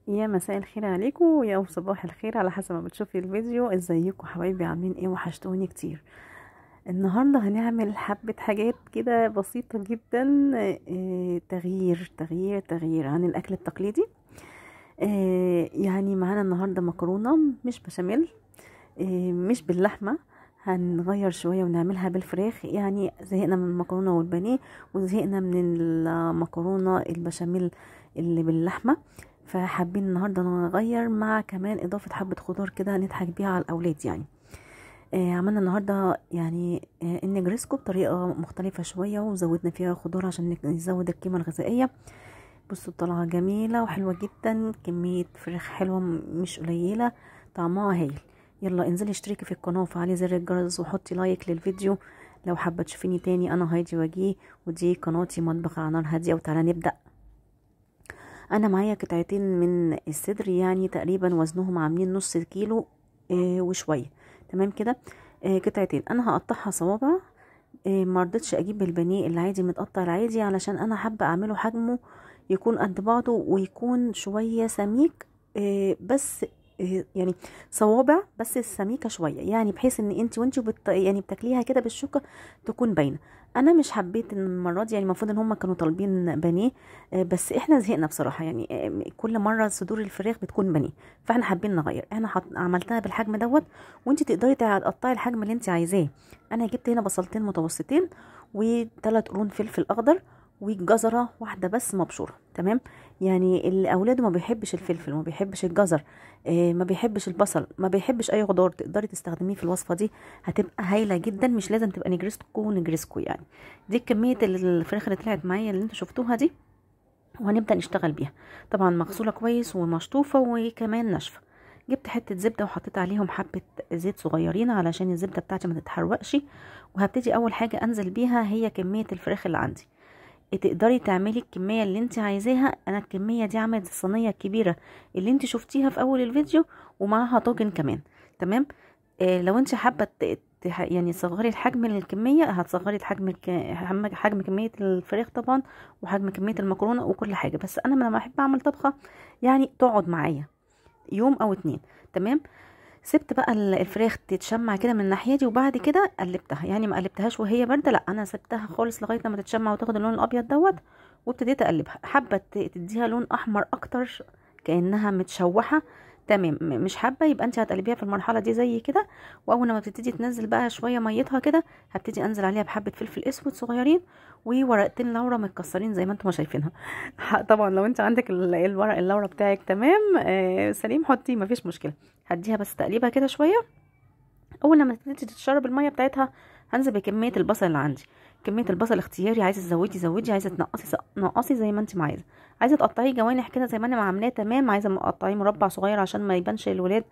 يا مساء الخير عليكم يا صباح الخير على حسب ما بتشوفي الفيديو. ازيكم حبايبي؟ عاملين ايه؟ وحشتوني كتير. النهارده هنعمل حبة حاجات كده بسيطة جدا. تغيير عن الاكل التقليدي. يعني معانا النهارده مكرونة مش بشاميل، مش باللحمة. هنغير شوية ونعملها بالفراخ. يعني زهقنا من المكرونة والبانيه وزهقنا من المكرونة البشاميل اللي باللحمة، فحابين النهاردة نغير مع كمان إضافة حبة خضار كده نضحك بيها على الأولاد يعني. عملنا النهاردة يعني النجرسكو بطريقة مختلفة شوية وزودنا فيها خضار عشان نزود القيمة الغذائية. بصوا طالعة جميلة وحلوة جدا، كمية فراخ حلوة مش قليلة، طعمها هايل. يلا انزلي اشتركي في القناة وفعلي زر الجرس وحطي لايك للفيديو لو حابة تشوفيني تاني. انا هايدي وجيه ودي قناتي مطبخ على نار هادية، وتعالى نبدأ. انا معايا قطعتين من الصدر، يعني تقريبا وزنهم عاملين نص كيلو وشوية. تمام كده. قطعتين انا هقطعها صوابع. مرضتش اجيب البانيه العادي متقطع العادي علشان انا حابه اعمله حجمه يكون قد بعضه ويكون شويه سميك. بس يعني صوابع بس سميكه شويه، يعني بحيث ان انت وانت يعني بتاكليها كده بالشوكه تكون باينه. انا مش حبيت إن المره دي، يعني المفروض ان هم كانوا طالبين بانيه، بس احنا زهقنا بصراحه. يعني كل مره صدور الفراخ بتكون بانيه، فاحنا حابين نغير. انا عملتها بالحجم دوت، وانت تقدري تقطعي الحجم اللي انت عايزاه. انا جبت هنا بصلتين متوسطين وثلاث قرون فلفل اخضر وجزره واحده بس مبشوره. تمام. يعني اللي اولاده ما بيحبش الفلفل، ما بيحبش الجزر، ما بيحبش البصل، ما بيحبش اي خضار، تقدري تستخدميه في الوصفه دي، هتبقى هايله جدا. مش لازم تبقى نجرسكو يعني. دي كميه الفراخ اللي طلعت معايا اللي انتوا شفتوها دي، وهنبدأ نشتغل بيها. طبعا مغسولة كويس ومشطوفة وكمان ناشفة. جبت حتة زبدة وحطيت عليهم حبة زيت صغيرين علشان الزبدة بتاعتي ما تتحرقش. وهبتدي اول حاجة انزل بيها هي كمية الفراخ اللي عندي. تقدري تعملي الكمية اللي انت عايزاها. انا الكمية دي عملت الصينية الكبيرة اللي انت شفتيها في اول الفيديو ومعاها طاجن كمان. تمام. لو انت حابه يعني صغري الحجم الكميه، هتصغري حجم كميه الفراخ طبعا، وحجم كميه المكرونه وكل حاجه. بس انا لما احب اعمل طبخه يعني تقعد معايا يوم او اتنين. تمام. سبت بقى الفراخ تتشمع كده من الناحيه دي، وبعد كده قلبتها. يعني ما قلبتهاش وهي بارده، لا انا سبتها خالص لغايه لما تتشمع وتاخد اللون الابيض دوت، وابتديت اقلبها. حابه تديها لون احمر اكتر كانها متشوحه، تمام. مش حابه يبقى انت هتقلبيها في المرحله دي زي كده. واول ما بتبتدي تنزل بقى شويه ميتها كده، هبتدي انزل عليها بحبه فلفل اسود صغيرين وورقتين لورا متكسرين زي ما انتم شايفينها. طبعا لو انت عندك الورق اللورا بتاعك تمام سليم، حطيه مفيش مشكله. هديها بس تقليبها كده شويه. اول لما تبتدي تتشرب الميه بتاعتها، هنزل بكميه البصل اللي عندي. كميه البصل اختياري، عايزه تزودي زودي، عايزه تنقصي نقصي زي ما انت ما عايزه. عايزه تقطعيه جوانح كده زي ما انا عاملاه تمام، عايزه تقطعيه مربع صغير عشان ما يبانش الولاد،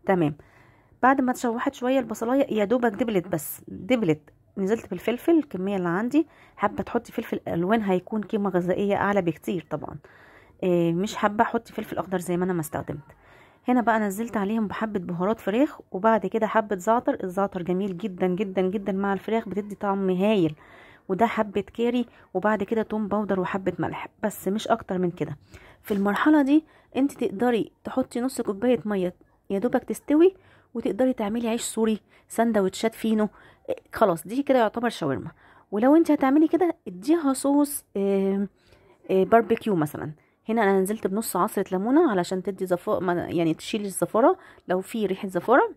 تمام. بعد ما اتشوحت شويه البصلايه يا دوبك دبلت، بس دبلت، نزلت بالفلفل الكميه اللي عندي. حابه تحطي فلفل الوان هيكون قيمه غذائيه اعلى بكتير طبعا. مش حابه احطي فلفل اخضر زي ما انا ما استخدمت. هنا بقى نزلت عليهم بحبة بهارات فراخ، وبعد كده حبة زعتر. الزعتر جميل جدا جدا جدا مع الفراخ، بتدي طعم هايل. وده حبة كاري، وبعد كده توم باودر وحبة ملح، بس مش اكتر من كده. في المرحلة دي انت تقدري تحطي نص كوباية مية يا دوبك تستوي، وتقدري تعملي عيش سوري، سندوتشات فينو. خلاص دي كده يعتبر شاورما. ولو انت هتعملي كده اديها صوص باربيكيو مثلا. هنا انا نزلت بنص عصرة ليمونة علشان تدي يعني تشيل الزفارة لو في ريحة زفارة،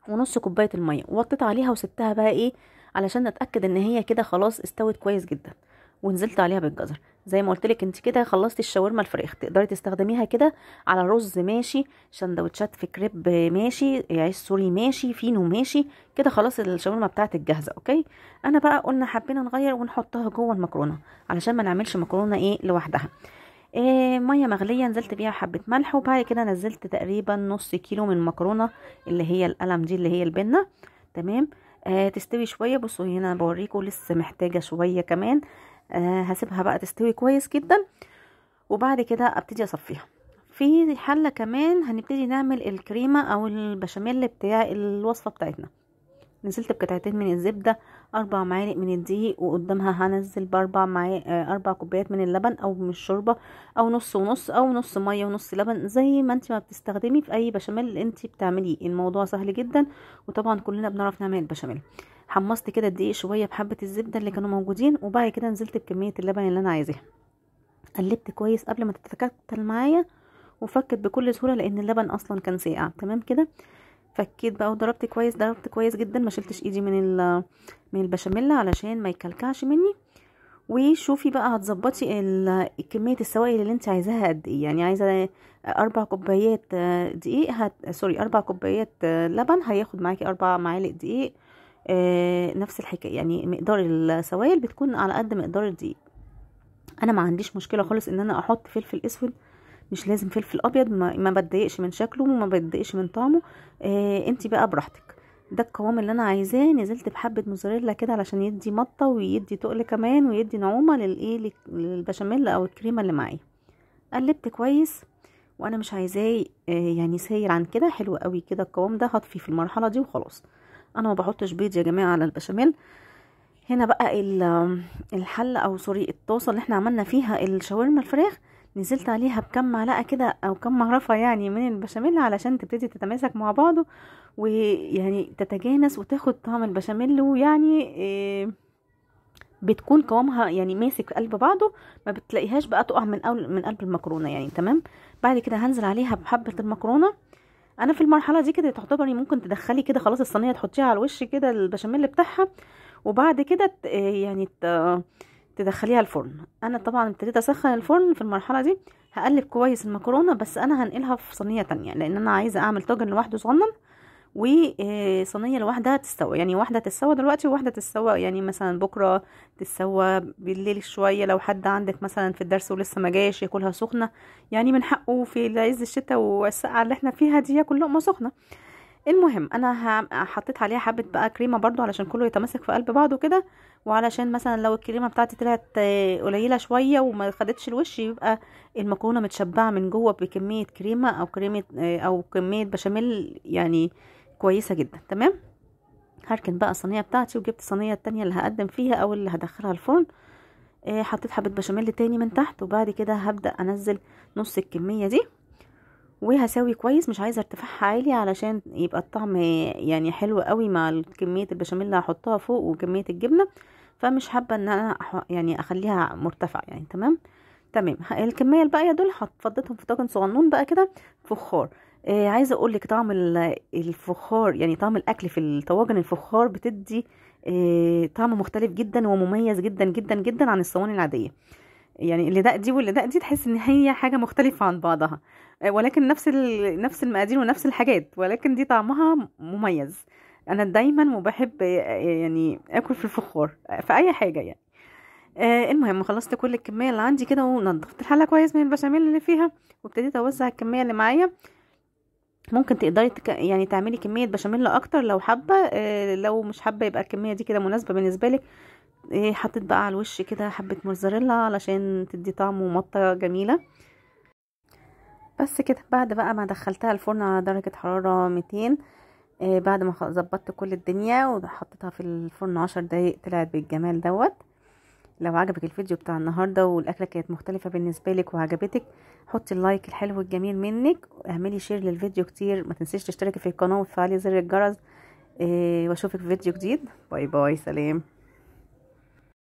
ونص كوباية المية، ووطيت عليها وسبتها بقى ايه علشان اتأكد ان هي كده خلاص استوت كويس جدا. ونزلت عليها بالجزر. زي ما قلت لك انت كده خلصتي الشاورما الفراخ. تقدري تستخدميها كده على رز ماشي، سندوتشات في كريب ماشي، عيش سوري ماشي، فينو ماشي. كده خلاص الشاورما بتاعتك جاهزه. اوكي. انا بقى قلنا حبينا نغير ونحطها جوه المكرونه علشان ما نعملش مكرونه ايه لوحدها. ميه مغليه نزلت بيها حبه ملح، وبعد كده نزلت تقريبا نص كيلو من المكرونه اللي هي القلم دي اللي هي البنه. تمام. تستوي شويه. بصوا هنا انا بوريكم لسه محتاجه شويه كمان. هسيبها بقى تستوي كويس جدا، وبعد كده ابتدي اصفيها. في حله كمان هنبتدي نعمل الكريمه او البشاميل بتاع الوصفه بتاعتنا. نزلت بقطعتين من الزبدة، 4 معالق من الدقيق، وقدامها هنزل ب4 كوبايات من اللبن او من الشوربة، او نص ونص، او نص مية ونص لبن، زي ما انت ما بتستخدمي في اي بشاميل اللي انت بتعمليه. الموضوع سهل جدا، وطبعا كلنا بنعرف نعمل البشاميل. حمصت كده الدقيق شوية بحبة الزبدة اللي كانوا موجودين، وبعد كده نزلت بكمية اللبن اللي انا عايزاها. قلبت كويس قبل ما تتكتل معايا، وفكت بكل سهولة لان اللبن اصلا كان ساقع. تمام كده، فكيت بقى وضربت كويس، ضربت كويس جدا، ما شلتش ايدي من البشاميل علشان ما يكلكعش مني. وشوفي بقى هتظبطي كميه السوائل اللي انت عايزاها قد ايه. يعني عايزه 4 كوبايات دقيق، 4 كوبايات لبن، هياخد معاكي 4 معالق دقيق. نفس الحكايه، يعني مقدار السوائل بتكون على قد مقدار الدقيق. انا ما عنديش مشكله خالص ان انا احط فلفل اسود، مش لازم فلفل ابيض، ما بتضايقش من شكله وما بتضايقش من طعمه. انتي بقى براحتك. ده القوام اللي انا عايزاه. نزلت بحبه موزاريلا كده علشان يدي مطه ويدي تقل كمان ويدي نعومه للبشاميل او الكريمه اللي معايا. قلبت كويس، وانا مش عايزاه يعني سايل عن كده، حلو قوي كده القوام ده. هطفي في المرحله دي وخلاص. انا ما بحطش بيض يا جماعه على البشاميل. هنا بقى الحله او سوري الطاسه اللي احنا عملنا فيها الشاورما الفراخ، نزلت عليها بكم معلقه كده او كم مغرفه يعني من البشاميل علشان تبتدي تتماسك مع بعضه، ويعني تتجانس وتاخد طعم البشاميل. ويعني بتكون قوامها يعني ماسك قلب بعضه، ما بتلاقيهاش بقى تقع من قلب المكرونه يعني. تمام. بعد كده هنزل عليها بحبه المكرونه. انا في المرحله دي كده تعتبري ممكن تدخلي كده خلاص الصينيه، تحطيها على الوش كده البشاميل بتاعها، وبعد كده يعني تدخليها الفرن. انا طبعا ابتديت اسخن الفرن في المرحله دي. هقلب كويس المكرونه، بس انا هنقلها في صينيه تانية لان انا عايزه اعمل طاجن لوحده صغنن، وصينيه لوحدها تستوى. يعني واحده تستوى دلوقتي وواحده تستوى يعني مثلا بكره، تستوى بالليل شويه لو حد عندك مثلا في الدرس ولسه ما جاش ياكلها سخنه. يعني من حقه في عز الشتاء والسقعه اللي احنا فيها دي ياكل لقمه سخنه. المهم انا حطيت عليها حبه بقى كريمه برضو علشان كله يتماسك في قلب بعضه كده، وعلشان مثلا لو الكريمه بتاعتي طلعت قليله شويه وما خدتش الوش، يبقى المكرونه متشبعه من جوه بكميه كريمه او كريمه او كميه بشاميل يعني كويسه جدا. تمام. هركن بقى الصينيه بتاعتي، وجبت الصينيه التانية اللي هقدم فيها او اللي هدخلها الفرن. حطيت حبه بشاميل تاني من تحت، وبعد كده هبدا انزل نص الكميه دي، وهساوي كويس. مش عايزه ارتفاعها عالي علشان يبقى الطعم يعني حلو قوي مع كميه البشاميل اللي هحطها فوق وكميه الجبنه، فمش حابه ان انا يعني اخليها مرتفع يعني. تمام. الكميه الباقيه دول فضيتهم في طاجن صغنون بقى كده فخار. عايزه اقول لك طعم الفخار، يعني طعم الاكل في الطواجن الفخار بتدي طعم مختلف جدا ومميز جدا جدا جدا عن الصواني العاديه. يعني اللي دي واللي دي تحس ان هي حاجه مختلفه عن بعضها، ولكن نفس المقادير ونفس الحاجات، ولكن دي طعمها مميز. انا دايما وبحب يعني اكل في الفخار في اي حاجه يعني. المهم خلصت كل الكميه اللي عندي كده، ونضفت الحله كويس من البشاميل اللي فيها، وابتديت اوزع الكميه اللي معايا. ممكن تقدري يعني تعملي كميه بشاميل اكتر لو حابه، لو مش حابه يبقى الكميه دي كده مناسبه بالنسبه لك. حطيت بقى على الوش كده حبه موزاريلا علشان تدي طعم ومطه جميله. بس كده، بعد بقى ما دخلتها الفرن على درجه حراره 200، بعد ما ظبطت كل الدنيا وحطيتها في الفرن 10 دقايق، طلعت بالجمال دوت. لو عجبك الفيديو بتاع النهارده والاكله كانت مختلفه بالنسبه لك وعجبتك، حطي اللايك الحلو الجميل منك، واعملي شير للفيديو كتير. ما تنسيش تشتركي في القناه وتفعلي زر الجرس. واشوفك في فيديو جديد. باي باي، سلام.